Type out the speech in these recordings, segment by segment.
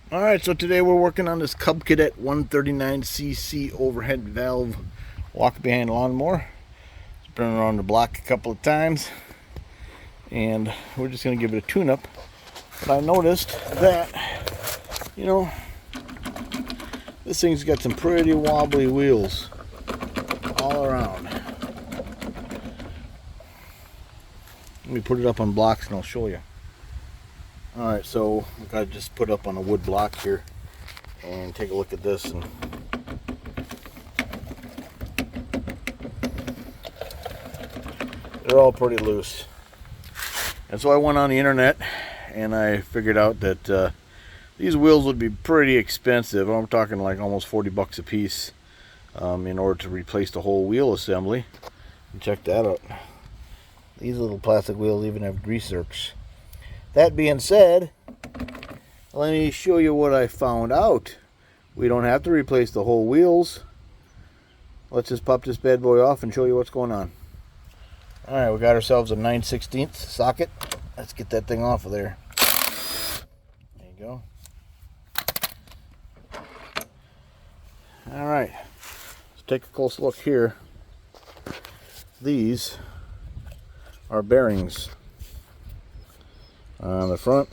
Alright, so today we're working on this Cub Cadet 139cc overhead valve walk behind lawnmower. It's been around the block a couple of times and we're just going to give it a tune-up. But I noticed that, this thing's got some pretty wobbly wheels all around. Let me put it up on blocks and I'll show you. Alright, so I just put up on a wood block here and take a look at this. And they're all pretty loose. And so I went on the internet and I figured out that these wheels would be pretty expensive. I'm talking like almost 40 bucks a piece in order to replace the whole wheel assembly. And check that out. These little plastic wheels even have grease zerks. That being said, let me show you what I found out. We don't have to replace the whole wheels. Let's just pop this bad boy off and show you what's going on. Alright, we got ourselves a 9/16 socket. Let's get that thing off of there. There you go. Alright, let's take a close look here. These are bearings on the front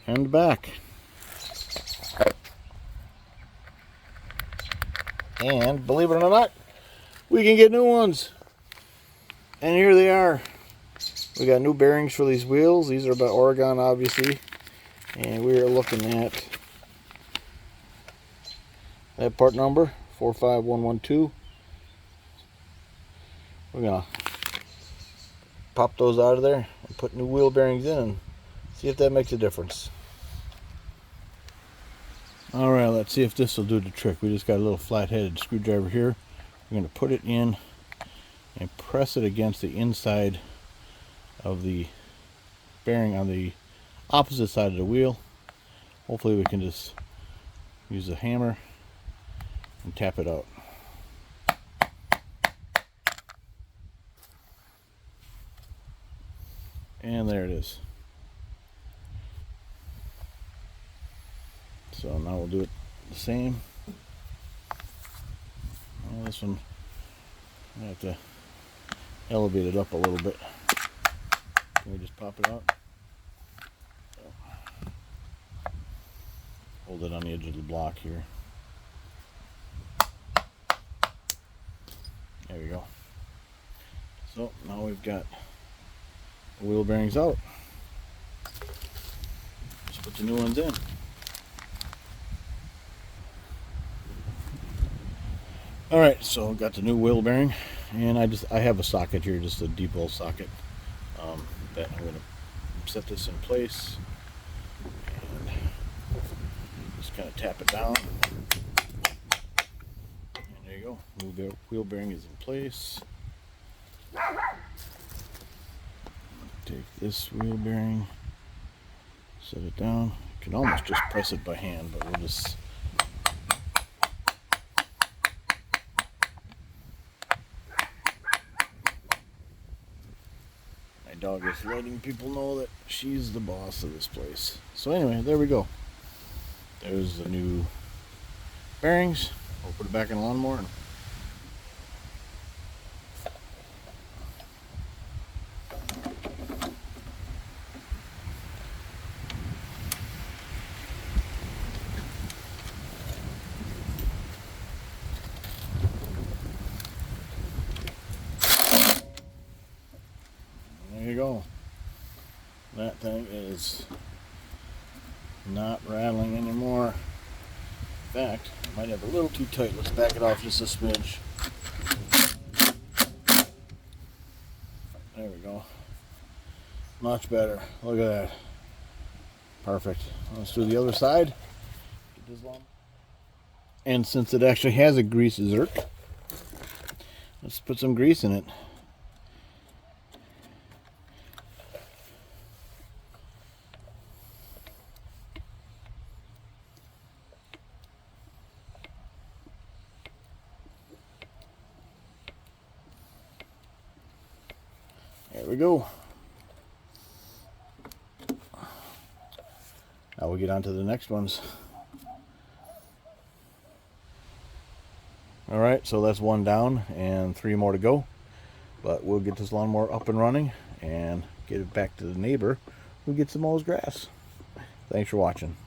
and the back. And believe it or not, we can get new ones. And here they are. We got new bearings for these wheels. These are by Oregon, obviously. And we are looking at that part number 45112. We're gonna pop those out of there and put new wheel bearings in and see if that makes a difference. Alright, let's see if this will do the trick. We just got a little flat-headed screwdriver here. We're going to put it in and press it against the inside of the bearing on the opposite side of the wheel. Hopefully we can just use a hammer and tap it out. And there it is. So now we'll do it the same. Well, this one, I have to elevate it up a little bit. Can we just pop it out? Hold it on the edge of the block here. There we go. So now we've got the wheel bearings out. Let's put the new ones in. Alright, so I've got the new wheel bearing, and I have a socket here, just a deep hole socket. That I'm going to set this in place and just kind of tap it down. And there you go. New wheel bearing is in place. Take this wheel bearing, set it down. You can almost just press it by hand, but we'll just dog is letting people know that she's the boss of this place. So anyway, there we go. There's the new bearings. We'll put it back in the lawnmower. There you go. That thing is not rattling anymore. In fact, I might have a little too tight. Let's back it off just a smidge. There we go. Much better. Look at that. Perfect. Let's do the other side. Get this long. And since it actually has a grease zerk, let's put some grease in it. There we go. I will get on to the next ones. Alright, so that's one down and 3 more to go. But we'll get this lawnmower up and running and get it back to the neighbor who gets the most grass. Thanks for watching.